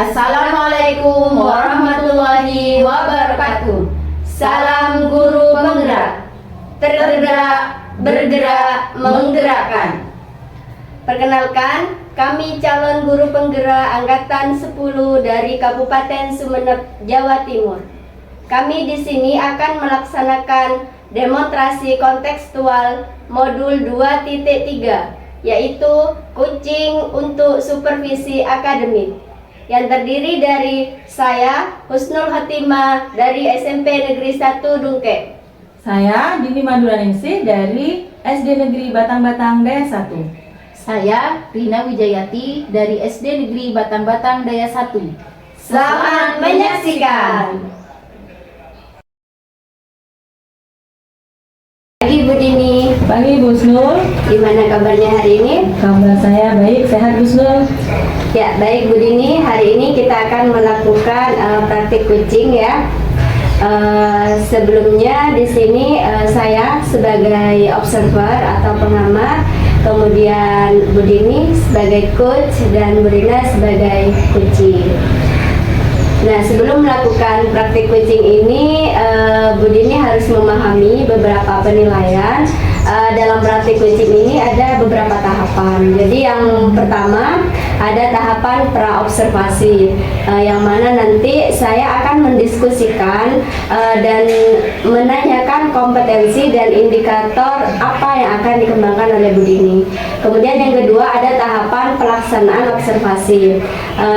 Assalamualaikum warahmatullahi wabarakatuh. Salam guru penggerak. Tergerak, bergerak, menggerakkan. Perkenalkan, kami calon guru penggerak angkatan 10 dari Kabupaten Sumeneb, Jawa Timur. Kami di sini akan melaksanakan demonstrasi kontekstual modul 2.3, yaitu kucing untuk supervisi akademik, yang terdiri dari saya, Husnul Khotimah dari SMP Negeri 1 Dungkek. Saya Dini Maduraningsih dari SD Negeri Batang-Batang Daya 1. Saya Rina Wijayati dari SD Negeri Batang-Batang Daya 1. Selamat menyaksikan. Pagi Bu Dini. Pagi Bu Husnul. Gimana kabarnya hari ini? Kabar saya baik, sehat Bu Husnul. Ya, baik Bu Dini. Hari ini kita akan melakukan praktik kucing ya. Sebelumnya di sini saya sebagai observer atau pengamat, kemudian Bu Dini sebagai coach dan Bu Rina sebagai kucing. Nah, sebelum melakukan praktik kucing ini, Bu Dini harus memahami beberapa penilaian. Dalam praktik kucing ini ada beberapa tahapan. Jadi yang pertama ada tahapan pra-observasi, yang mana nanti saya akan mendiskusikan dan menanyakan kompetensi dan indikator apa yang akan dikembangkan oleh Bu Dini. Kemudian yang kedua ada tahapan pelaksanaan observasi,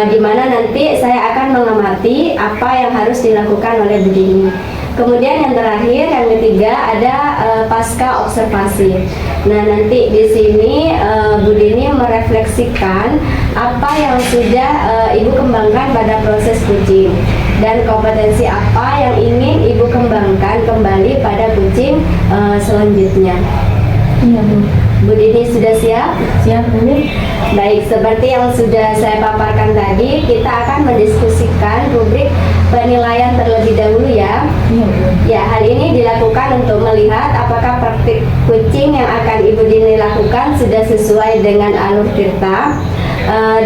di mana nanti saya akan mengamati apa yang harus dilakukan oleh Bu Dini. Kemudian yang terakhir, yang ketiga ada pasca observasi. Nah, nanti di sini Bu Dini merefleksikan apa yang sudah Ibu kembangkan pada proses kucing dan kompetensi apa yang ingin Ibu kembangkan kembali pada kucing selanjutnya. Iya Bu. Bu Dini sudah siap? Siap Bu. Baik, seperti yang sudah saya paparkan tadi, kita akan mendiskusikan rubrik penilaian terlebih dahulu ya. Iya Bu. Ya, hal ini dilakukan untuk melihat apakah praktik kucing yang akan Ibu Dini lakukan sudah sesuai dengan alur tirta,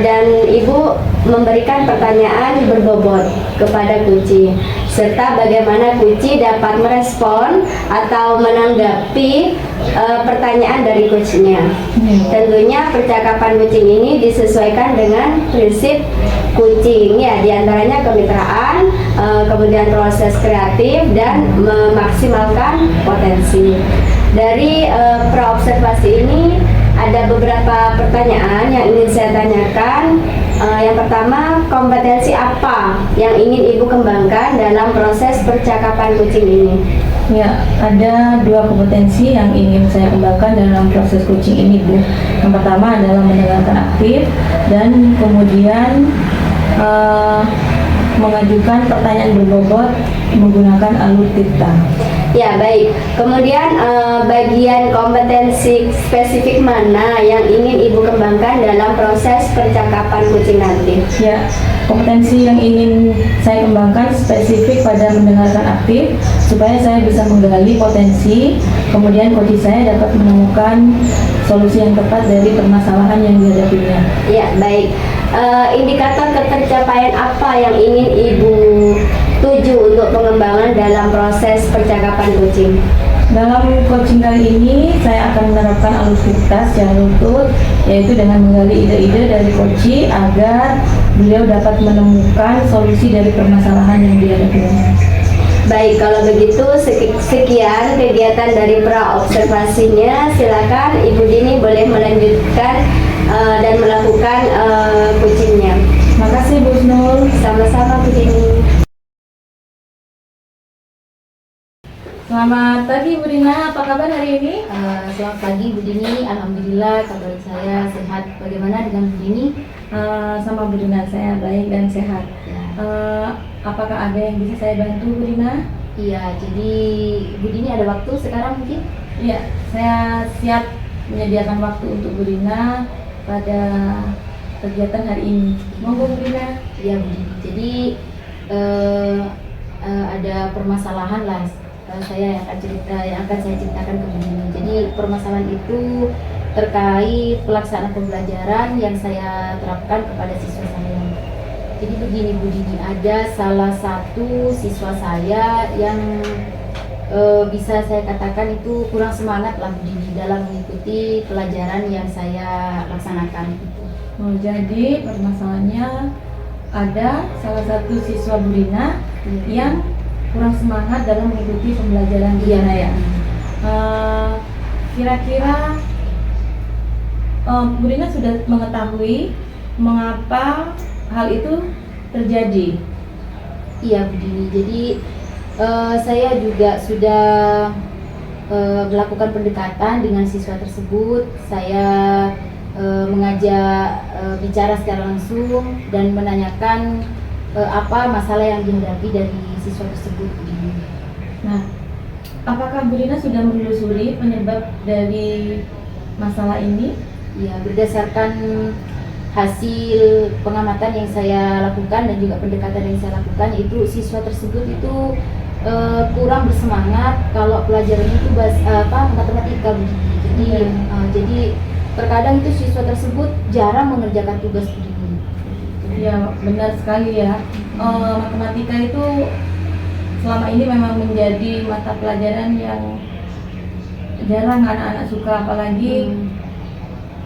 dan Ibu memberikan pertanyaan berbobot kepada kucing, serta bagaimana kucing dapat merespon atau menanggapi pertanyaan dari coachnya. Tentunya percakapan kucing ini disesuaikan dengan prinsip kucing ya, diantaranya kemitraan, kemudian proses kreatif dan memaksimalkan potensi. Dari pra-observasi ini ada beberapa pertanyaan yang ingin saya tanyakan. Yang pertama, kompetensi apa yang ingin Ibu kembangkan dalam proses percakapan kucing ini? Ya, ada dua kompetensi yang ingin saya kembangkan dalam proses kucing ini Bu. Yang pertama adalah mendengarkan aktif dan kemudian mengajukan pertanyaan berbobot menggunakan alur tirta. Ya, baik. Kemudian bagian kompetensi spesifik mana yang ingin Ibu kembangkan dalam proses percakapan kucing nanti? Ya, kompetensi yang ingin saya kembangkan spesifik pada mendengarkan aktif supaya saya bisa menggali potensi, kemudian coach saya dapat menemukan solusi yang tepat dari permasalahan yang dihadapinya. Ya, baik. Indikator ketercapaian apa yang ingin Ibu tuju untuk pengembangan dalam proses percakapan kucing? Dalam coaching kali ini saya akan menerapkan alur tirta secara runtut, yaitu dengan menggali ide-ide dari coach agar beliau dapat menemukan solusi dari permasalahan yang dihadapinya. Baik, kalau begitu sekian kegiatan dari pra-observasinya. Silakan Ibu Dini boleh melanjutkan dan melakukan kucingnya. Makasih Bu Husnul. Sama-sama Bu Dini. Selamat pagi Bu Rina, apa kabar hari ini? Selamat pagi Bu Dini, alhamdulillah kabar saya sehat. Bagaimana dengan Bu Dini? Sama Bu Rina, saya baik dan sehat. Ya. Apakah ada yang bisa saya bantu Bu Rina? Iya, jadi Bu Dini ada waktu sekarang mungkin? Iya, saya siap menyediakan waktu untuk Bu Rina pada kegiatan hari ini. Monggo Bu Rina. Iya Bu Dini, jadi ada permasalahan lah yang akan saya ceritakan ke Bu Dini. Jadi permasalahan itu terkait pelaksanaan pembelajaran yang saya terapkan kepada siswa saya. Jadi begini Bu Dini, ada salah satu siswa saya yang bisa saya katakan itu kurang semangat lah Bu Dini dalam mengikuti pelajaran yang saya laksanakan itu. Oh, jadi permasalahannya ada salah satu siswa Bu Rina yang kurang semangat dalam mengikuti pembelajaran Bu Rina ya. Kira-kira Bu Rina sudah mengetahui mengapa hal itu terjadi? Iya Bu Dini, jadi saya juga sudah melakukan pendekatan dengan siswa tersebut. Saya mengajak bicara secara langsung dan menanyakan apa masalah yang dihadapi dari siswa tersebut Bu Dini. Nah, apakah Bu Rina sudah menelusuri penyebab dari masalah ini? Ya, berdasarkan hasil pengamatan yang saya lakukan dan juga pendekatan yang saya lakukan, itu siswa tersebut itu kurang bersemangat kalau pelajarannya itu matematika Bu Dini. Jadi terkadang itu siswa tersebut jarang mengerjakan tugas Bu Dini. Ya, benar sekali ya. Matematika itu selama ini memang menjadi mata pelajaran yang jarang anak-anak suka, apalagi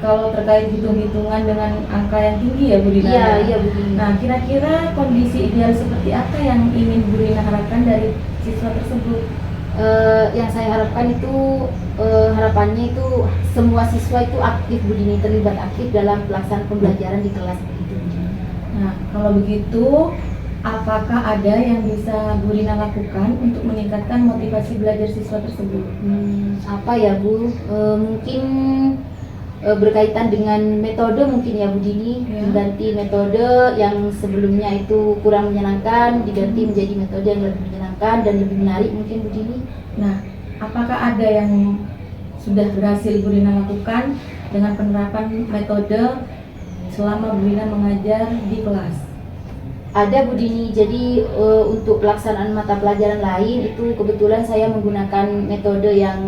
kalau terkait hitung-hitungan dengan angka yang tinggi ya Bu Rina. Iya Bu Dini. Nah, kira-kira kondisi ideal seperti apa yang ingin Bu Rina harapkan dari siswa tersebut? Yang saya harapkan itu harapannya itu semua siswa itu aktif Bu Dini, terlibat aktif dalam pelaksanaan pembelajaran di kelas begitu Bu Dini. Nah, kalau begitu apakah ada yang bisa Bu Rina lakukan untuk meningkatkan motivasi belajar siswa tersebut? Apa ya Bu? Mungkin berkaitan dengan metode mungkin ya Bu Dini, mengganti metode yang sebelumnya itu kurang menyenangkan diganti menjadi metode yang lebih menyenangkan dan lebih menarik mungkin Bu Dini. Nah, apakah ada yang sudah berhasil Bu Rina lakukan dengan penerapan metode selama Bu Rina mengajar di kelas? Ada Bu Dini, jadi untuk pelaksanaan mata pelajaran lain itu kebetulan saya menggunakan metode yang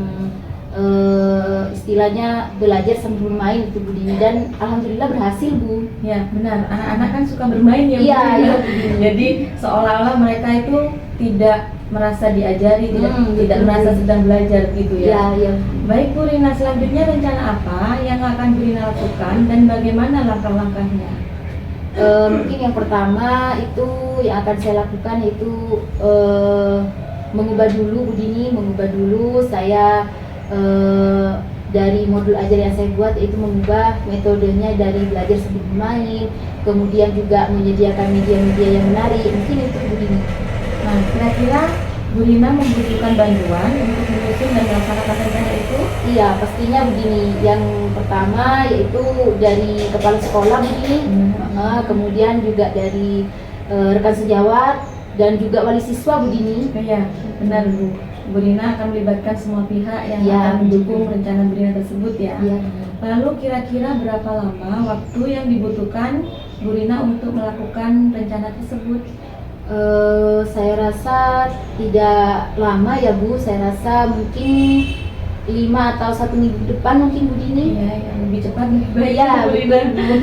istilahnya belajar sambil bermain itu Bu Dini, dan alhamdulillah berhasil Bu. Ya benar, anak-anak kan suka bermain ya Bu Iya, Rina. iya. Jadi seolah-olah mereka itu tidak merasa diajari, tidak betul. merasa sedang belajar gitu ya. Iya, iya. Baik Bu Rina, selanjutnya rencana apa yang akan Bu Rina lakukan dan bagaimana langkah-langkahnya? Mungkin yang pertama itu yang akan saya lakukan itu mengubah dulu Bu Dini, saya dari modul ajar yang saya buat itu mengubah metodenya dari belajar sambil bermain, kemudian juga menyediakan media-media yang menarik, mungkin itu Bu Dini. Nah, kira-kira Bu Rina membutuhkan bantuan untuk menyusun dan melaksanakan rencana itu? Iya, pastinya begini. Yang pertama yaitu dari kepala sekolah begini, kemudian juga dari rekan sejawat dan juga wali siswa Bu Dini. Iya, benar Bu. Bu Rina akan melibatkan semua pihak yang Ya, akan mendukung rencana Bu Rina tersebut ya. Iya. Lalu kira-kira berapa lama waktu yang dibutuhkan Bu Rina untuk melakukan rencana tersebut? Saya rasa tidak lama ya Bu. Saya rasa mungkin 5 atau 1 minggu depan mungkin Bu Dini. Iya, yang lebih cepat lebih baik. Iya, Bu Rina. betul.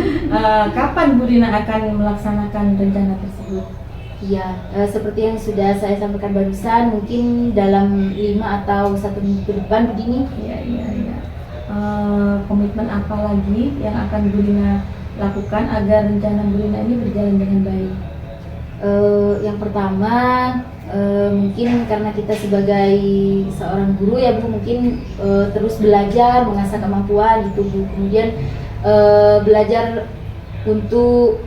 Kapan Bu Rina akan melaksanakan rencana tersebut? Iya, seperti yang sudah saya sampaikan barusan, mungkin dalam 5 atau 1 minggu ke depan Bu Dini. Iya. Komitmen apa lagi yang akan Bu Rina lakukan agar rencana Bu Rina ini berjalan dengan baik? Yang pertama mungkin karena kita sebagai seorang guru ya Bu, mungkin terus belajar mengasah kemampuan gitu Bu. Kemudian belajar untuk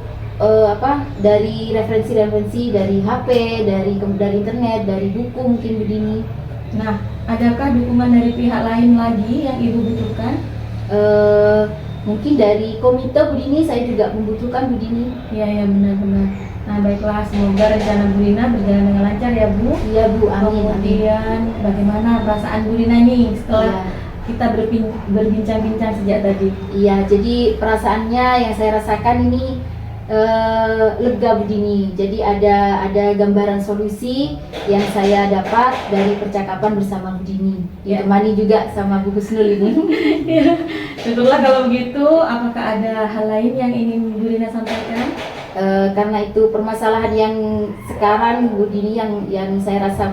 dari referensi dari HP, dari internet, dari buku mungkin Bu Dini. Nah, adakah dukungan dari pihak lain lagi yang Ibu butuhkan? Mungkin dari komite Bu Dini, saya juga membutuhkan Bu Dini. Iya benar. Nah, baiklah, semoga rencana Bu Rina berjalan dengan lancar ya Bu. Iya Bu, amin. Kemudian bagaimana perasaan Bu Rina nih setelah Iya. kita berbincang-bincang sejak tadi? Iya, jadi perasaannya yang saya rasakan ini lega Bu Dini. Jadi ada gambaran solusi yang saya dapat dari percakapan bersama Bu Dini. Ditemani juga sama Bu Husnul ini. Ya, syukurlah kalau begitu. Apakah ada hal lain yang ingin Bu Rina sampaikan? Karena itu permasalahan yang sekarang Bu Dini yang saya rasa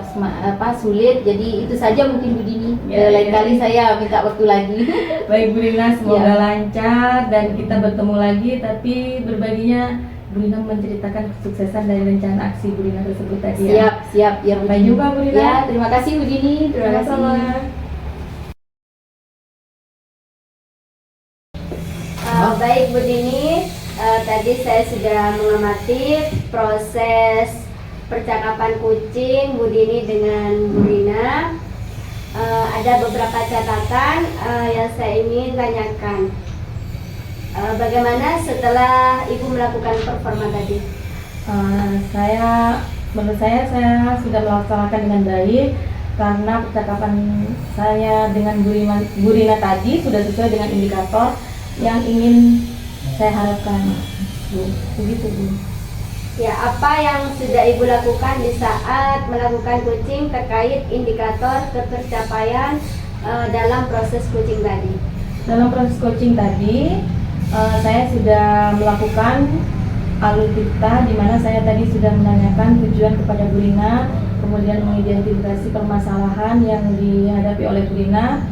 sulit, jadi itu saja mungkin Bu Dini. Lain kali saya minta waktu lagi. Baik Bu Rina, semoga Ya. lancar dan kita bertemu lagi, tapi berbaginya Bu Rina menceritakan kesuksesan dari rencana aksi Bu Rina tersebut tadi ya. Siap ya Bu Sampai Dini. jumpa, Bu Rina. Ya, terima kasih Bu Dini. Terima kasih. Sama-sama. Baik Bu Dini, tadi saya sudah mengamati proses percakapan kucing Bu Dini dengan Bu Rina. Ada beberapa catatan yang saya ingin tanyakan. Bagaimana setelah Ibu melakukan performa tadi? Menurut saya sudah melaksanakan dengan baik karena percakapan saya dengan Bu Rina tadi sudah sesuai dengan indikator yang ingin saya harapkan, Bu. Begitu, Bu. Ya, apa yang sudah Ibu lakukan di saat melakukan coaching terkait indikator ketercapaian dalam proses coaching tadi? Dalam proses coaching tadi, saya sudah melakukan alur dikta di mana saya tadi sudah menanyakan tujuan kepada Bu Rina, kemudian mengidentifikasi permasalahan yang dihadapi oleh Bu Rina.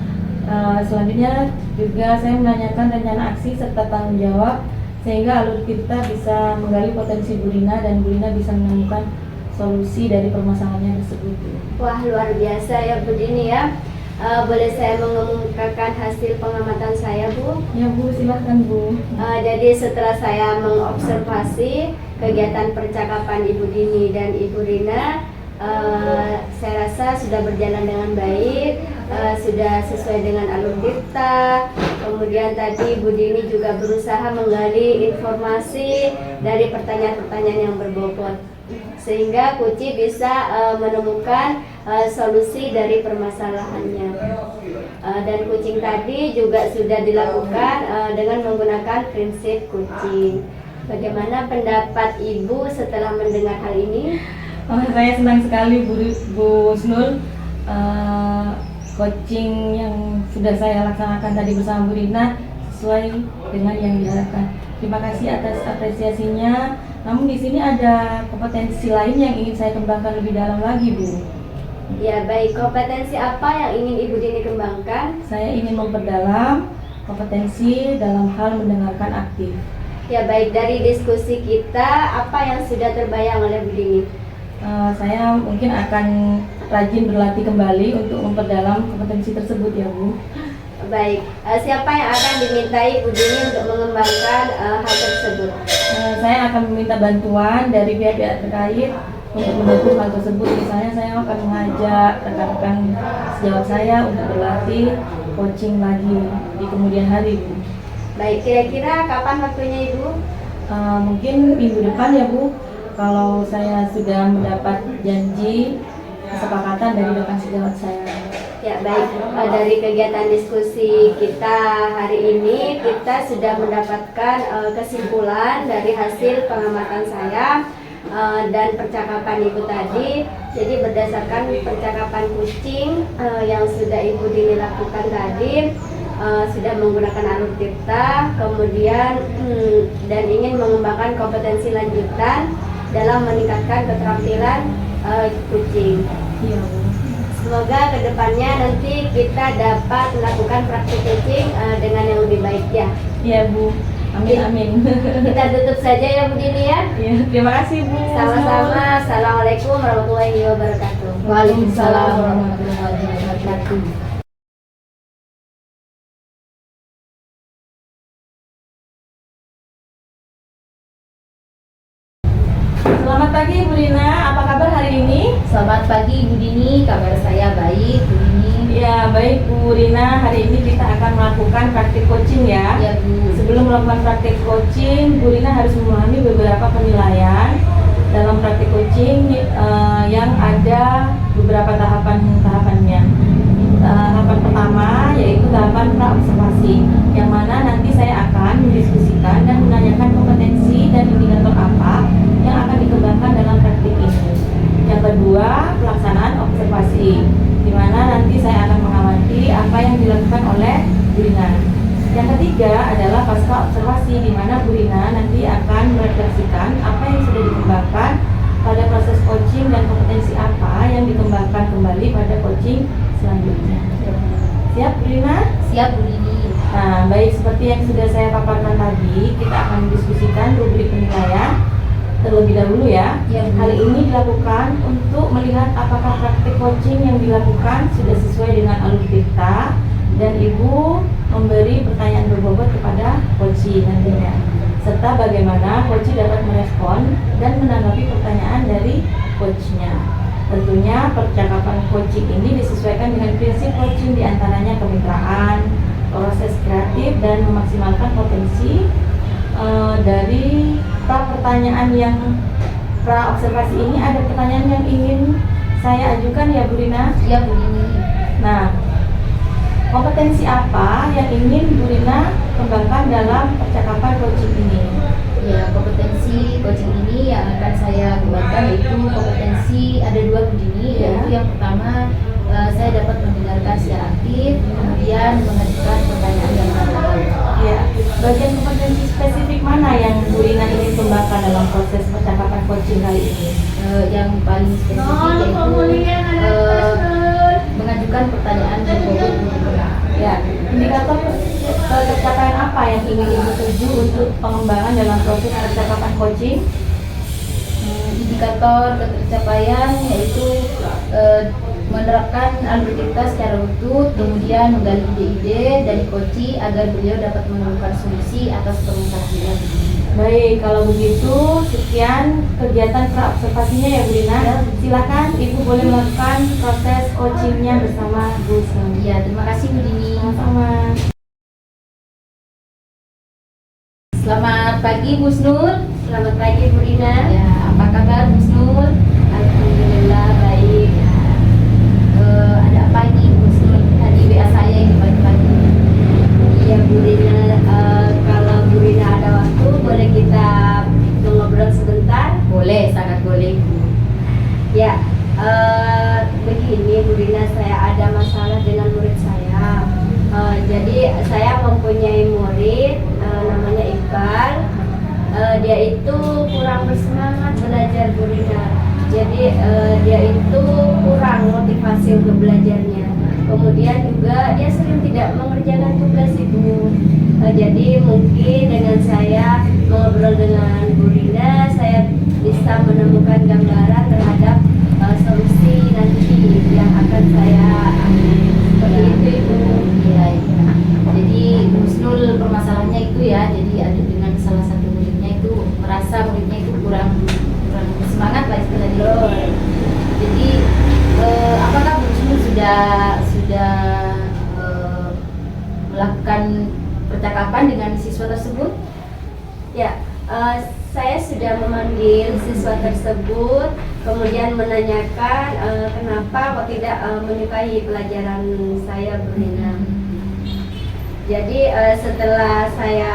Selanjutnya juga saya menanyakan rencana aksi serta tanggung jawab sehingga alur kita bisa menggali potensi Bu Rina dan Bu Rina bisa menemukan solusi dari permasalahannya tersebut. Wah, luar biasa ya Bu Dini ya. Boleh saya mengemukakan hasil pengamatan saya, Bu? Ya Bu, silakan Bu. Jadi setelah saya mengobservasi kegiatan percakapan Ibu Dini dan Ibu Rina, saya rasa sudah berjalan dengan baik, sudah sesuai dengan alur dikta. Kemudian tadi Bu Dini juga berusaha menggali informasi dari pertanyaan-pertanyaan yang berbobot, sehingga Kuci bisa menemukan solusi dari permasalahannya. Dan kucing tadi juga sudah dilakukan dengan menggunakan prinsip kucing. Bagaimana pendapat Ibu setelah mendengar hal ini? Saya senang sekali Bu Snul, coaching yang sudah saya laksanakan tadi bersama Bu Rina sesuai dengan yang diharapkan. Terima kasih atas apresiasinya. Namun di sini ada kompetensi lain yang ingin saya kembangkan lebih dalam lagi, Bu. Ya baik, kompetensi apa yang ingin Ibu Dini kembangkan? Saya ingin memperdalam kompetensi dalam hal mendengarkan aktif. Ya baik, dari diskusi kita apa yang sudah terbayang oleh Bu Dini? Saya mungkin akan rajin berlatih kembali untuk memperdalam kompetensi tersebut ya Bu. Baik, siapa yang akan dimintai Bu Dini untuk mengembangkan hal tersebut? Saya akan meminta bantuan dari pihak-pihak terkait untuk mendukung hal tersebut. Misalnya saya akan mengajak rekan-rekan sejawat saya untuk berlatih coaching lagi di kemudian hari Bu. Baik, kira-kira kapan waktunya Ibu? Mungkin minggu depan ya Bu, kalau saya sudah mendapat janji kesepakatan dari rekan sejawat saya. Ya baik, dari kegiatan diskusi kita hari ini kita sudah mendapatkan kesimpulan dari hasil pengamatan saya dan percakapan Ibu tadi. Jadi berdasarkan percakapan kucing yang sudah Ibu Dini lakukan tadi, sudah menggunakan alur dikta, kemudian dan ingin mengembangkan kompetensi lanjutan dalam meningkatkan keterampilan kucing. Iya Bu. Semoga kedepannya nanti kita dapat melakukan praktik kucing dengan yang lebih baik ya. Iya Bu. Amin amin. Kita tutup saja ya Bu Dini ya. Ya, terima kasih Bu. Sama-sama. Assalamualaikum warahmatullahi wabarakatuh. Waalaikumsalam warahmatullahi wabarakatuh. Selamat pagi Bu Rina, apa kabar hari ini? Selamat pagi Bu Dini, kabar saya baik Bu Dini. Ya baik Bu Rina, hari ini kita akan melakukan praktik coaching ya. Ya Bu. Sebelum melakukan praktik coaching, Bu Rina harus memahami beberapa penilaian dalam praktik coaching yang ada beberapa tahapannya. Tahapan pertama yaitu tahapan pra-observasi, yang mana nanti saya akan mendiskusikan dan menanyakan kompetensi dan indikator apa yang akan dikembangkan dalam praktik ini. Yang kedua, pelaksanaan observasi, di mana nanti saya akan mengamati apa yang dilakukan oleh Bu Rina. Yang ketiga adalah pasca observasi, di mana Bu Rina nanti akan merefleksikan pada proses coaching dan kompetensi apa yang dikembangkan kembali pada coaching selanjutnya. Siap, Bu Rina? Siap Bu Dini. Nah, baik, seperti yang sudah saya paparkan tadi, kita akan mendiskusikan rubrik penilaian terlebih dahulu ya. Ya, Bu. Hal ini dilakukan untuk melihat apakah praktik coaching yang dilakukan sudah sesuai dengan alur dikta, dan Ibu memberi pertanyaan berbobot kepada coach nantinya, serta bagaimana coach dapat merespon dan menanggapi pertanyaan dari coachnya. Tentunya percakapan coaching ini disesuaikan dengan prinsip coaching, diantaranya kemitraan, proses kreatif, dan memaksimalkan potensi. Dari pertanyaan yang observasi ini, ada pertanyaan yang ingin saya ajukan ya Bu Rina? Ya Bu Dini. Nah, kompetensi apa yang ingin Bu Rina kembangkan dalam percakapan coaching ini? Ya, kompetensi coaching ini yang akan saya kembangkan yaitu kompetensi ada dua Bu Dini. Ya. Yaitu yang pertama, saya dapat mendengarkan secara aktif, kemudian mengajukan pertanyaan yang mendalam. Ya, bagian kompetensi spesifik mana yang Bu Rina ingin kembangkan dalam proses percakapan coaching kali ini? Yang paling spesifik yaitu mengajukan pertanyaan berbobot. Ya, indikator pencapaian apa yang ingin Ibu tuju untuk pengembangan dalam proses percakapan coaching? Indikator ketercapaian yaitu menerapkan alur dikta secara utuh, kemudian menggali ide-ide dari coach agar beliau dapat menemukan solusi atas permasalahan. Baik, kalau begitu sekian kegiatan praobservasinya ya Bu Rina. Silakan Ibu boleh melakukan proses coachingnya bersama Bu Sel. Ya, terima kasih Bu Dini. Sama-sama. Selamat pagi Bu Snul. Selamat pagi Bu Rina. Ya, apa kabar Bu Snul? Alhamdulillah baik. Ada apa ini Bu Snul? Tadi WA saya ini pagi-pagi. Iya Bu Rina, kalau Bu Rina ada waktu boleh kita ngobrol sebentar? Boleh, sangat boleh Bu. Ya, begini Bu Rina, saya ada masalah dengan murid saya. Jadi saya mempunyai murid namanya Iqbal. Dia itu kurang bersemangat belajar Bu Rina. Jadi dia itu kurang motivasi untuk belajarnya. Kemudian juga dia sering tidak mengerjakan tugas Ibu. Jadi mungkin dengan saya mengobrol dengan Bu Rina, saya bisa menemukan gambaran terhadap solusi nanti yang akan saya ambil. Seperti itu Ibu. Iya, iya. Jadi Bu Snul permasalahannya itu ya, jadi ada dengan salah satu muridnya itu merasa muridnya itu kurang bersemangat lah istilahnya. Jadi apakah Bu Snul sudah melakukan percakapan dengan siswa tersebut? Ya, saya sudah memanggil siswa tersebut, kemudian menanyakan kenapa kok tidak menyukai pelajaran saya Bu Rina. Jadi setelah saya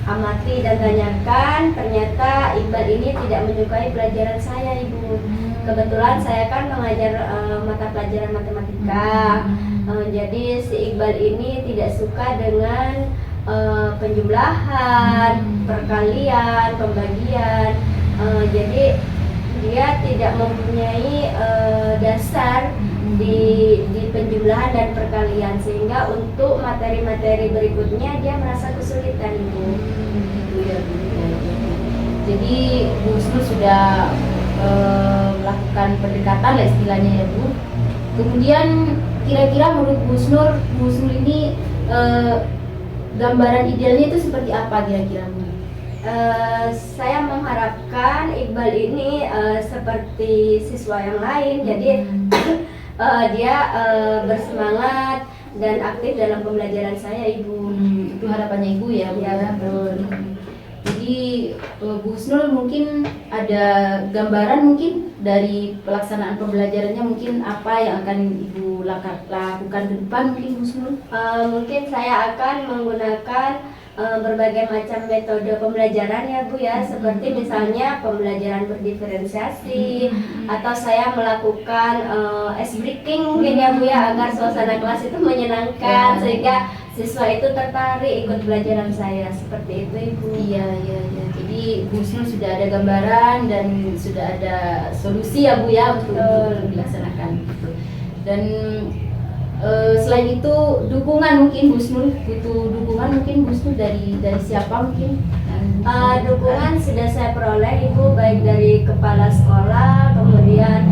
amati dan tanyakan, ternyata Iqbal ini tidak menyukai pelajaran saya Ibu. Kebetulan saya kan mengajar mata pelajaran matematika. Jadi si Iqbal ini tidak suka dengan penjumlahan, perkalian, pembagian. Jadi dia tidak mempunyai dasar di penjumlahan dan perkalian, sehingga untuk materi-materi berikutnya dia merasa kesulitan Ibu. Gitu ya, Bu. Jadi Bu Snul sudah melakukan pendekatan lah istilahnya ya Bu. Kemudian kira-kira menurut Bu Snul ini gambaran idealnya itu seperti apa kira-kira Bu? Saya mengharapkan Iqbal ini seperti siswa yang lain, jadi dia bersemangat dan aktif dalam pembelajaran saya Ibu. Itu harapannya Ibu ya Bu? Ya, betul. Jadi Bu Snul mungkin ada gambaran mungkin dari pelaksanaan pembelajarannya, mungkin apa yang akan Ibu lakukan ke depan mungkin Bu Snul? Mungkin saya akan menggunakan berbagai macam metode pembelajaran ya Bu ya, seperti misalnya pembelajaran berdiferensiasi, atau saya melakukan ice breaking mungkin ya Bu ya, agar suasana kelas itu menyenangkan, Ya. sehingga siswa itu tertarik ikut pelajaran saya, seperti itu Ibu. Iya, iya, iya. Jadi Bu Husnul sudah ada gambaran dan sudah ada solusi ya Bu ya untuk dilaksanakan gitu. Dan selain itu dukungan mungkin Bu Husnul butuh dukungan mungkin Bu Husnul dari siapa mungkin? Dukungan sudah saya peroleh Ibu, baik dari kepala sekolah, kemudian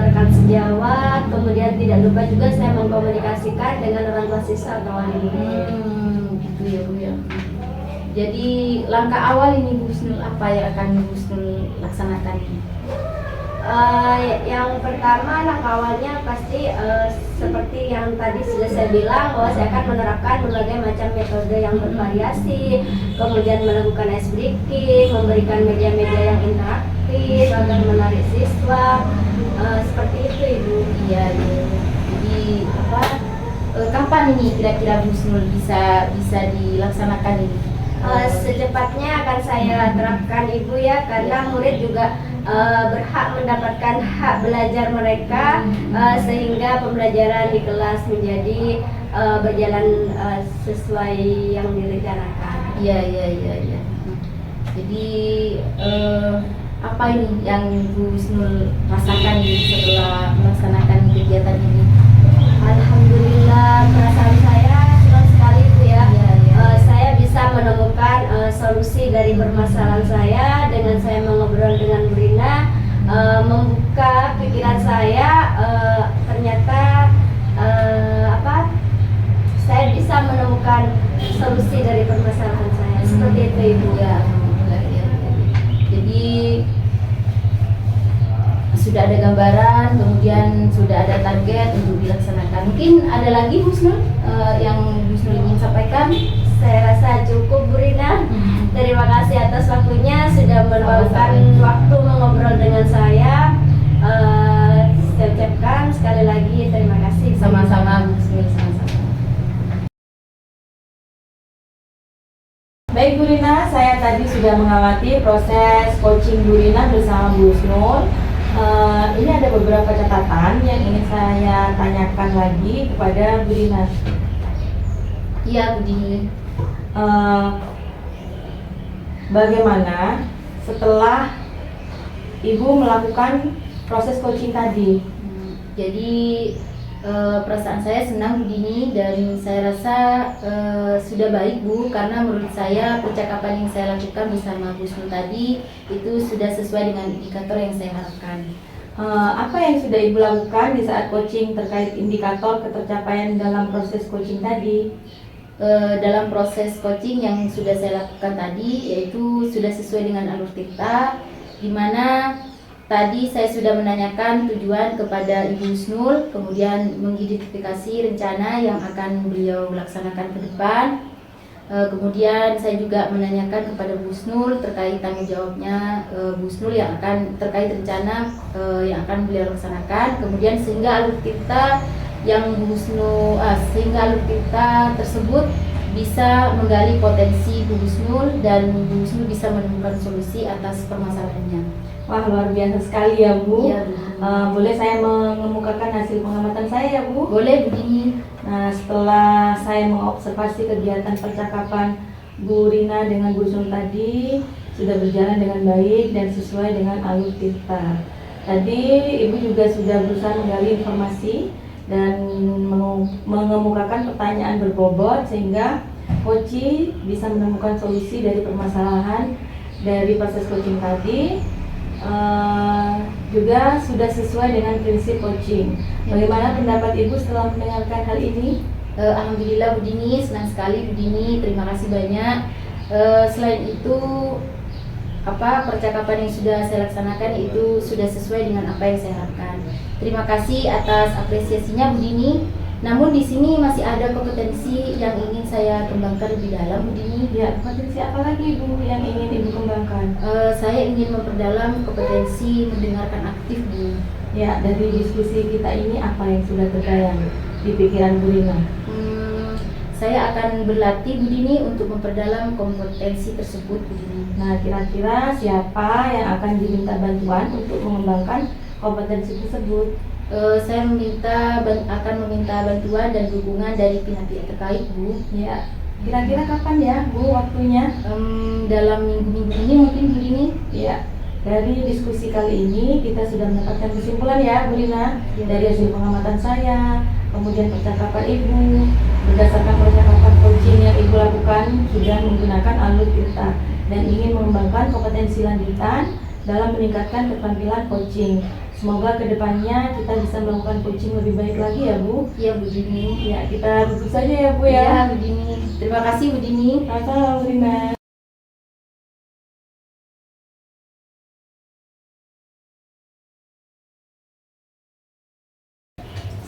rekan sejawat, kemudian tidak lupa juga saya mengkomunikasikan dengan orang tua siswa atau wali murid. Gitu ya Bu ya. Jadi langkah awal ini Bu Husnul apa yang akan Bu Husnul laksanakan ini? Yang pertama langkah awalnya pasti seperti yang tadi sudah saya bilang, bahwa saya akan menerapkan berbagai macam metode yang bervariasi, kemudian melakukan ice breaking, memberikan media-media yang interaktif agar menarik siswa, seperti itu Ibu. Iya, iya. Jadi apa? Kapan ini kira-kira Bu Husnul bisa dilaksanakan ini? Secepatnya akan saya terapkan Ibu ya, karena murid juga berhak mendapatkan hak belajar mereka, sehingga pembelajaran di kelas menjadi berjalan sesuai yang direncanakan. Iya, iya, iya, iya. Jadi apa ini yang Bu Husnul rasakan setelah melaksanakan kegiatan ini? Alhamdulillah, perasaan saya senang sekali Bu ya. Saya bisa menemukan solusi dari permasalahan saya dengan saya mengobrol dengan Bu Rina, membuka pikiran saya, ternyata saya bisa menemukan solusi dari permasalahan saya. Seperti itu Ibu ya. Alhamdulillah, ya. Jadi sudah ada gambaran, kemudian sudah ada target untuk dilaksanakan. Mungkin ada lagi Bu Husnul yang Bu Husnul ingin sampaikan? Saya rasa cukup Bu Rina. Terima kasih atas waktunya sudah meluangkan waktu mengobrol dengan saya. Saya ucapkan sekali lagi terima kasih. Sama-sama Bu Husnul, sama-sama. Baik Bu Rina, saya tadi sudah mengamati proses coaching Bu Rina bersama Bu Husnul. Ini ada beberapa catatan yang ingin saya tanyakan lagi kepada Bu Rina. Iya Bu Dini. Bagaimana setelah Ibu melakukan proses coaching tadi? Jadi perasaan saya senang Bu Dini, dan saya rasa sudah baik Bu, karena menurut saya percakapan yang saya lakukan bersama Bu Husnul tadi itu sudah sesuai dengan indikator yang saya harapkan. Apa yang sudah Ibu lakukan di saat coaching terkait indikator ketercapaian dalam proses coaching tadi? Dalam proses coaching yang sudah saya lakukan tadi, yaitu sudah sesuai dengan alur Tirta, di mana tadi saya sudah menanyakan tujuan kepada Ibu Husnul, kemudian mengidentifikasi rencana yang akan beliau laksanakan ke depan. Kemudian saya juga menanyakan kepada Bu Husnul terkait tanggung jawabnya Bu Husnul yang akan terkait rencana yang akan beliau laksanakan. Kemudian sehingga alur Tirta yang Bu Husnul sehingga alur Tirta tersebut bisa menggali potensi Bu Husnul dan Bu Husnul bisa menemukan solusi atas permasalahannya. Wah, luar biasa sekali ya Bu. Iya, Bu. Boleh saya mengemukakan hasil pengamatan saya ya Bu? Boleh Bu Dini. Nah, setelah saya mengobservasi kegiatan percakapan Bu Rina dengan Bu Husnul tadi sudah berjalan dengan baik dan sesuai dengan alur Tirta. Tadi Ibu juga sudah berusaha menggali informasi dan mengemukakan pertanyaan berbobot sehingga coach bisa menemukan solusi dari permasalahan dari proses coaching tadi. Juga sudah sesuai dengan prinsip coaching. Bagaimana pendapat Ibu setelah mendengarkan hal ini? Alhamdulillah Bu Dini, senang sekali Bu Dini, terima kasih banyak. Selain itu percakapan yang sudah saya laksanakan itu sudah sesuai dengan apa yang saya harapkan. Terima kasih atas apresiasinya Bu Dini. Namun di sini masih ada kompetensi yang ingin saya kembangkan lebih dalam Bu Dini. Ya, kompetensi apa lagi Bu yang ingin Ibu kembangkan? Saya ingin memperdalam kompetensi mendengarkan aktif Bu. Ya, dari diskusi kita ini apa yang sudah terbayang di pikiran Bu Rina? Saya akan berlatih Bu Dini untuk memperdalam kompetensi tersebut Bu Dini. Nah, kira-kira siapa yang akan diminta bantuan untuk mengembangkan kompetensi tersebut? saya akan meminta bantuan dan dukungan dari pihak-pihak terkait, Bu. Ya, kira-kira kapan ya Bu waktunya? Dalam minggu-minggu ini mungkin, Bu Dini. Ya, dari diskusi kali ini kita sudah mendapatkan kesimpulan ya Bu Rina, dari hasil pengamatan saya, kemudian percakapan Ibu, berdasarkan percakapan coaching yang Ibu lakukan sudah menggunakan alur tirta dan ingin mengembangkan kompetensi lanjutan dalam meningkatkan keterampilan coaching. Semoga kedepannya kita bisa melakukan coaching lebih baik lagi ya Bu. Iya, Bu Dini. Ya, kita tutup saja ya Bu Iya, ya. Bu Dini. Terima kasih, Bu Dini. Sama-sama Bu Rina.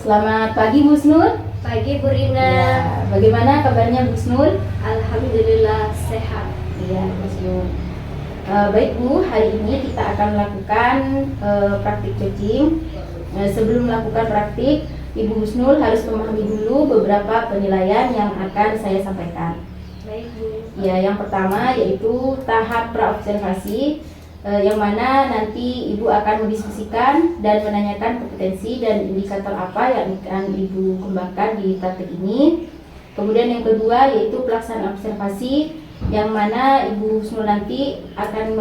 Selamat pagi, Bu Snul. Pagi Bu Rina. Ya, bagaimana kabarnya, Bu Snul? Alhamdulillah sehat. Iya, Bu Snul. Baik Bu, hari ini kita akan melakukan praktik coaching. Sebelum melakukan praktik, Ibu Husnul harus memahami dulu beberapa penilaian yang akan saya sampaikan. Baik Bu. Ya, yang pertama yaitu tahap praobservasi, yang mana nanti Ibu akan mendiskusikan dan menanyakan kompetensi dan indikator apa yang akan Ibu kembangkan di praktik ini. Kemudian yang kedua yaitu pelaksanaan observasi, yang mana Ibu Husnul nanti akan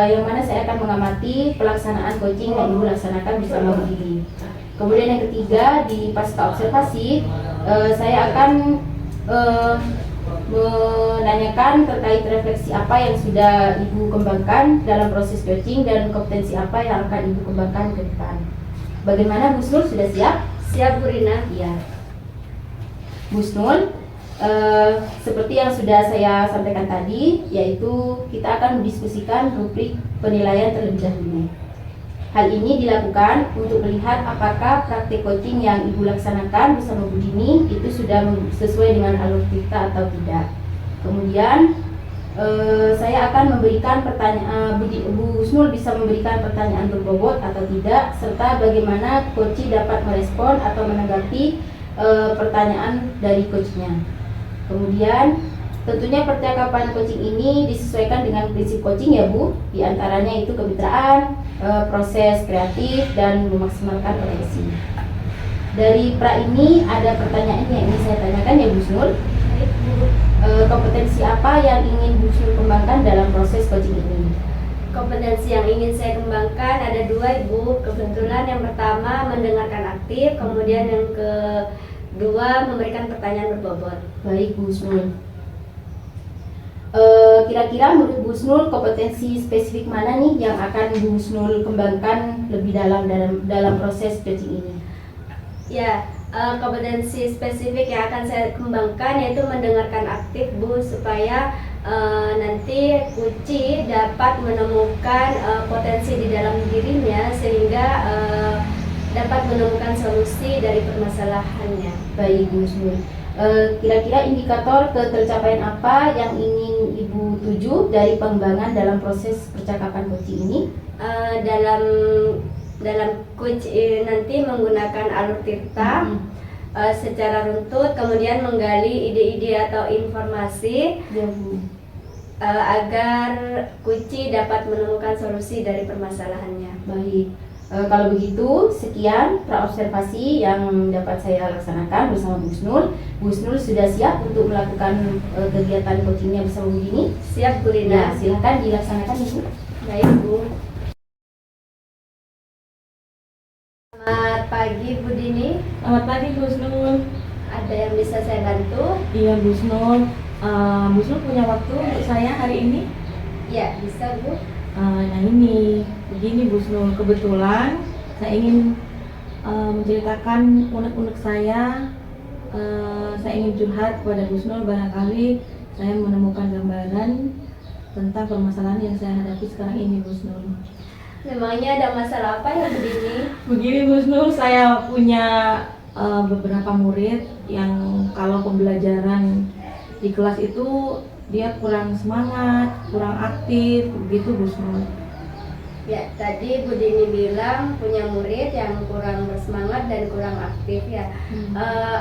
yang mana saya akan mengamati pelaksanaan coaching yang Ibu laksanakan bersama Bu Dini. Kemudian yang ketiga, di pasca observasi, saya akan menanyakan terkait refleksi apa yang sudah Ibu kembangkan dalam proses coaching dan kompetensi apa yang akan Ibu kembangkan ke depan. Bagaimana Bu Husnul, sudah siap? Siap Bu Rina. Iya. Bu Husnul, seperti yang sudah saya sampaikan tadi, yaitu kita akan mendiskusikan rubrik penilaian terlebih dahulu. Hal ini dilakukan untuk melihat apakah praktik coaching yang Ibu laksanakan bersama Bu Dini itu sudah sesuai dengan alur kita atau tidak. Kemudian saya akan memberikan pertanyaan, Bu Husnul bisa memberikan pertanyaan berbobot atau tidak, serta bagaimana coach dapat merespon atau menanggapi pertanyaan dari coachnya. Kemudian tentunya percakapan coaching ini disesuaikan dengan prinsip coaching ya Bu, di antaranya itu kemitraan, proses kreatif, dan memaksimalkan potensi. Dari pra ini ada pertanyaan yang ingin saya tanyakan ya Bu Husnul. Baik Bu. Kompetensi apa yang ingin Bu Husnul kembangkan dalam proses coaching ini? Kompetensi yang ingin saya kembangkan ada dua Ibu. Kebetulan yang pertama mendengarkan aktif, kemudian yang kedua memberikan pertanyaan berbobot. Baik Bu Husnul. Kira-kira menurut Bu Husnul kompetensi spesifik mana nih yang akan Bu Husnul kembangkan lebih dalam proses coaching ini? Ya, kompetensi spesifik yang akan saya kembangkan yaitu mendengarkan aktif Bu, supaya nanti kunci dapat menemukan potensi di dalam dirinya sehingga dapat menemukan solusi dari permasalahannya. Baik Bu Husnul. Kira-kira indikator ketercapaian apa yang ingin Ibu tuju dari pengembangan dalam proses percakapan coaching ini? Dalam coach nanti menggunakan alur tirta secara runtut, kemudian menggali ide-ide atau informasi Ya Bu. agar kunci dapat menemukan solusi dari permasalahannya. Baik. Kalau begitu, sekian praobservasi yang dapat saya laksanakan bersama Bu Husnul. Bu Husnul sudah siap untuk melakukan kegiatan coachingnya bersama Bu Dini? Siap Bu Ya, Rina. silakan dilaksanakan Ibu. Baik Bu. Selamat pagi Bu Dini. Selamat pagi Bu Husnul. Ada yang bisa saya bantu? Iya Bu Husnul. Bu Husnul punya waktu untuk saya hari ini? Ya, bisa Bu. Nah ini, begini Bu Husnul, kebetulan saya ingin menceritakan unek-unek saya. Saya ingin curhat kepada Bu Husnul, barangkali saya menemukan gambaran tentang permasalahan yang saya hadapi sekarang ini Bu Husnul. Memangnya ada masalah apa ya Bu Dini? Begini Bu Husnul, saya punya beberapa murid yang kalau pembelajaran di kelas itu dia kurang semangat, kurang aktif, begitu Bu Husnul. Ya, tadi Bu Dini bilang punya murid yang kurang bersemangat dan kurang aktif ya.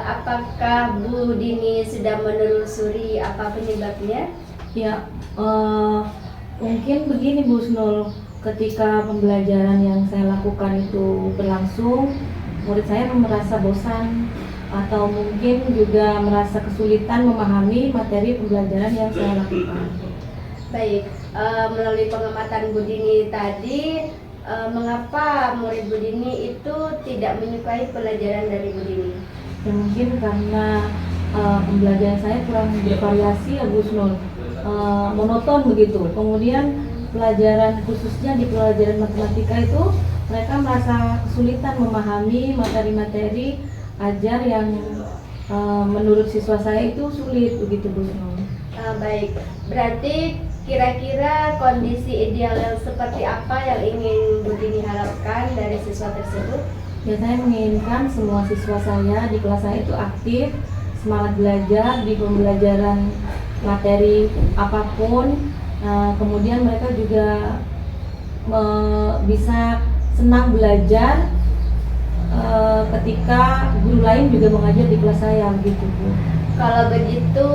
Apakah Bu Dini sudah menelusuri apa penyebabnya? Ya, mungkin begini Bu Husnul, ketika pembelajaran yang saya lakukan itu berlangsung, murid saya merasa bosan atau mungkin juga merasa kesulitan memahami materi pembelajaran yang saya lakukan. Baik, melalui pengamatan Bu Dini tadi, mengapa murid Bu Dini itu tidak menyukai pelajaran dari Bu Dini? Ya mungkin karena pembelajaran saya kurang bervariasi ya Bu Snul, monoton begitu. Kemudian pelajaran khususnya di pelajaran matematika itu mereka merasa kesulitan memahami materi-materi ajar yang menurut siswa saya itu sulit begitu Bu Snul. Baik, berarti kira-kira kondisi ideal yang seperti apa yang ingin Bu Dini harapkan dari siswa tersebut? Ya, saya menginginkan semua siswa saya di kelas saya itu aktif, semangat belajar di pembelajaran materi apapun. Kemudian mereka juga bisa senang belajar ketika guru lain juga mengajar di kelas saya begitu Bu. Kalau begitu,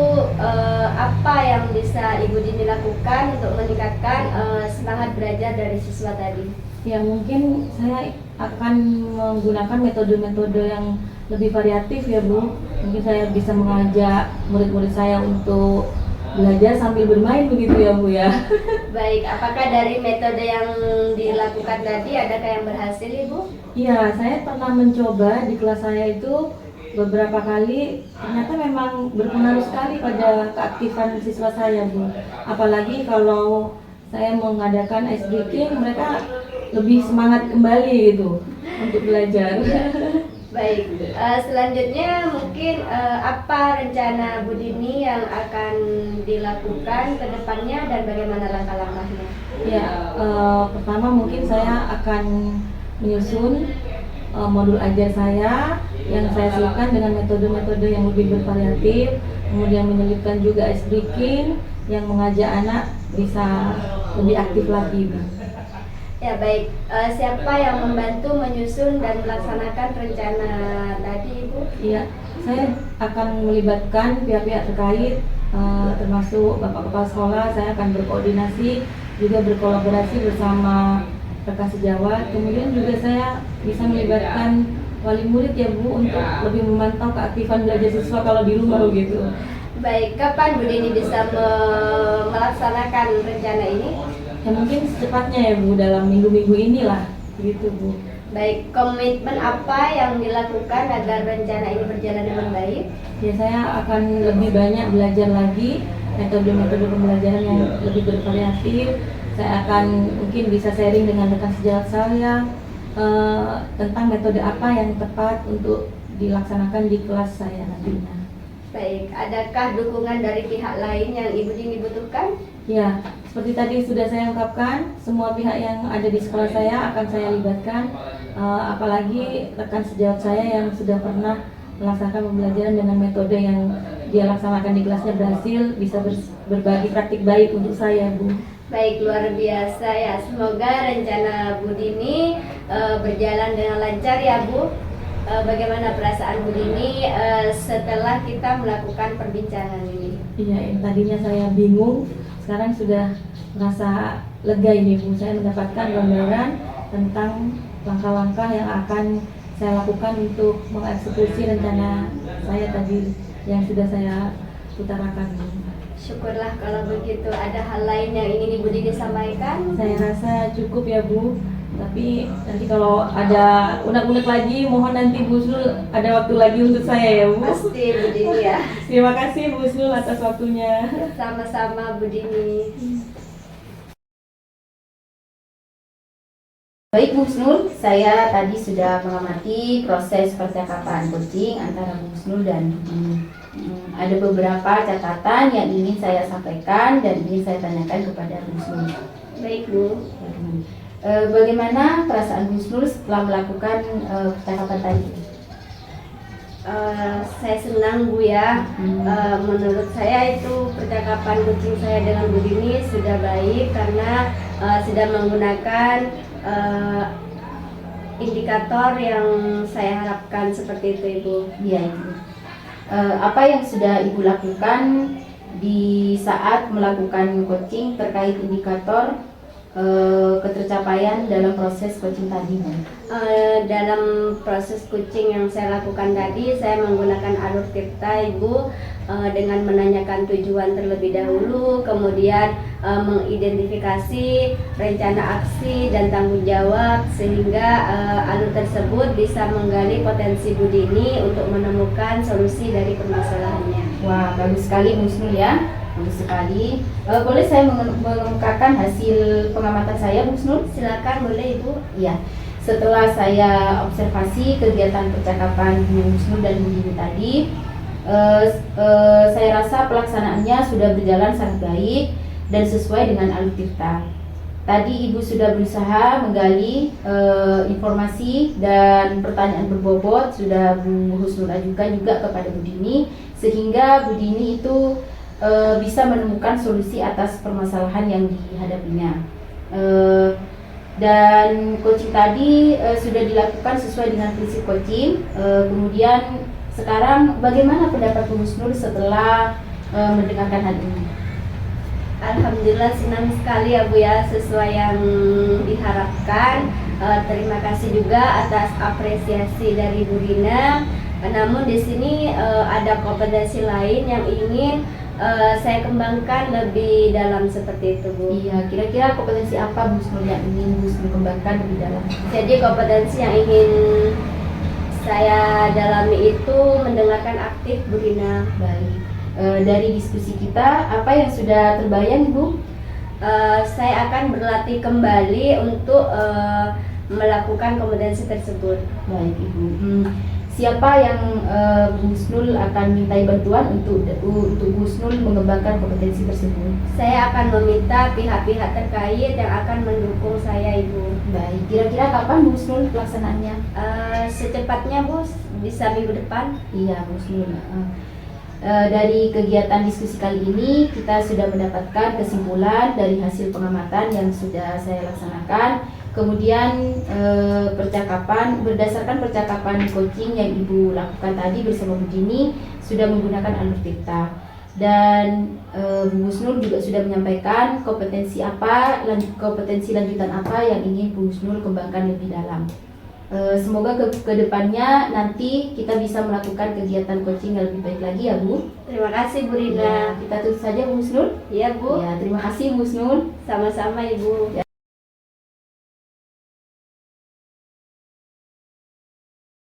apa yang bisa Ibu Dini lakukan untuk meningkatkan semangat belajar dari siswa tadi? Ya mungkin saya akan menggunakan metode-metode yang lebih variatif ya Bu. Mungkin saya bisa mengajak murid-murid saya untuk belajar sambil bermain begitu ya Bu ya. Baik, apakah dari metode yang dilakukan tadi adakah yang berhasil Ibu? Iya, saya pernah mencoba di kelas saya itu beberapa kali, ternyata memang berpengaruh sekali pada keaktifan siswa saya Bu. Apalagi kalau saya mengadakan ice breaking, mereka lebih semangat kembali gitu untuk belajar. Baik, selanjutnya mungkin apa rencana Bu Dini yang akan dilakukan ke depannya dan bagaimana langkah-langkahnya? Ya, pertama mungkin saya akan menyusun modul ajar saya yang saya siapkan dengan metode-metode yang lebih bervariatif, kemudian menyelipkan juga ice breaking yang mengajak anak bisa lebih aktif lagi Bu. Ya baik, siapa yang membantu menyusun dan melaksanakan rencana tadi Ibu? Iya, saya akan melibatkan pihak-pihak terkait, termasuk Bapak Kepala Sekolah. Saya akan berkoordinasi, juga berkolaborasi bersama rekan sejawat. Kemudian juga saya bisa melibatkan wali murid ya Bu untuk lebih memantau keaktifan belajar siswa kalau di rumah begitu. Baik, kapan Bu Dini bisa melaksanakan rencana ini? Ya mungkin secepatnya ya Bu, dalam minggu-minggu inilah gitu Bu. Baik, komitmen apa yang dilakukan agar rencana ini berjalan dengan baik? Ya saya akan lebih banyak belajar lagi metode-metode pembelajaran yang lebih bervariatif. Saya akan mungkin bisa sharing dengan rekan sejawat saya tentang metode apa yang tepat untuk dilaksanakan di kelas saya nantinya. Baik, adakah dukungan dari pihak lain yang Ibu Dini butuhkan? Ya, seperti tadi sudah saya ungkapkan, semua pihak yang ada di sekolah saya akan saya libatkan, apalagi rekan sejawat saya yang sudah pernah melaksanakan pembelajaran dengan metode yang dia laksanakan di kelasnya berhasil, bisa berbagi praktik baik untuk saya Bu. Baik, luar biasa ya. Semoga rencana Bu Dini berjalan dengan lancar ya Bu. Bagaimana perasaan Bu Dini setelah kita melakukan perbincangan ini? Iya, yang tadinya saya bingung, sekarang sudah merasa lega ini Bu. Saya mendapatkan gambaran tentang langkah-langkah yang akan saya lakukan untuk mengeksekusi rencana saya tadi yang sudah saya utarakan Bu. Syukurlah kalau begitu. Ada hal lain yang ingin Ibu Dini sampaikan? Saya rasa cukup ya Bu. Tapi nanti kalau ada unek-unek lagi, mohon nanti Bu Snul ada waktu lagi untuk saya ya Bu. Pasti Bu Dini ya. Terima kasih Bu Snul atas waktunya. Sama-sama Bu Dini. Baik Bu Snul, saya tadi sudah mengamati proses percakapan coaching antara Bu Snul dan Bu Dini. Ada beberapa catatan yang ingin saya sampaikan dan ingin saya tanyakan kepada Bu Snul. Baik Bu. Bagaimana perasaan Bu Snul setelah melakukan percakapan tadi? Saya senang Bu ya. Menurut saya itu percakapan coaching saya dengan Bu Dini sudah baik karena sudah menggunakan indikator yang saya harapkan seperti itu Ibu. Iya Ibu. Apa yang sudah Ibu lakukan di saat melakukan coaching terkait indikator ketercapaian dalam proses coaching tadi, Bu? Dalam proses coaching yang saya lakukan tadi, saya menggunakan alur tirta, Ibu, dengan menanyakan tujuan terlebih dahulu, kemudian mengidentifikasi rencana aksi dan tanggung jawab, sehingga alur tersebut bisa menggali potensi Bu Dini untuk menemukan solusi dari permasalahannya. Wah, bagus sekali Bu Husnul ya. Bagus sekali. Boleh saya mengemukakan hasil pengamatan saya, Bu Husnul? Silakan, boleh Ibu. Iya. Setelah saya observasi kegiatan percakapan Bu Husnul dan Bu Dini tadi, saya rasa pelaksanaannya sudah berjalan sangat baik dan sesuai dengan alur tirta. Tadi Ibu sudah berusaha menggali informasi dan pertanyaan berbobot sudah Bu Husnul ajukan juga kepada Bu Dini, sehingga Bu Dini itu bisa menemukan solusi atas permasalahan yang dihadapinya. Dan coaching tadi sudah dilakukan sesuai dengan prinsip coaching. Kemudian sekarang bagaimana pendapat Bu Husnul setelah mendengarkan hal ini? Alhamdulillah senang sekali ya Bu ya, sesuai yang diharapkan. Terima kasih juga atas apresiasi dari Bu Dina. Namun di sini ada kompetensi lain yang ingin saya kembangkan lebih dalam seperti itu, Bu. Iya, kira-kira kompetensi apa Bu Husnul yang ingin Bu Husnul kembangkan lebih dalam? Jadi kompetensi yang ingin saya dalami itu mendengarkan aktif, Bu Dina. Baik. Dari diskusi kita, apa yang sudah terbayang, Bu? Saya akan berlatih kembali untuk melakukan kompetensi tersebut. Baik, Ibu. Siapa yang Bu Husnul akan mintai bantuan untuk Bu Husnul mengembangkan kompetensi tersebut? Saya akan meminta pihak-pihak terkait yang akan mendukung saya, Ibu. Baik, kira-kira kapan Bu Husnul pelaksanaannya? Secepatnya, Bu, bisa minggu depan. Iya, Bu Husnul. Dari kegiatan diskusi kali ini kita sudah mendapatkan kesimpulan dari hasil pengamatan yang sudah saya laksanakan. Kemudian berdasarkan percakapan coaching yang Ibu lakukan tadi bersama Bu Dini sudah menggunakan alur tirta. Dan Bu Husnul juga sudah menyampaikan kompetensi lanjutan apa yang ingin Bu Husnul kembangkan lebih dalam. Semoga ke depannya nanti kita bisa melakukan kegiatan coaching yang lebih baik lagi ya Bu. Terima kasih Bu Rina. Ya, kita tutup saja Bu Husnul. Iya Bu. Ya, terima kasih Bu Husnul. Sama-sama Ibu.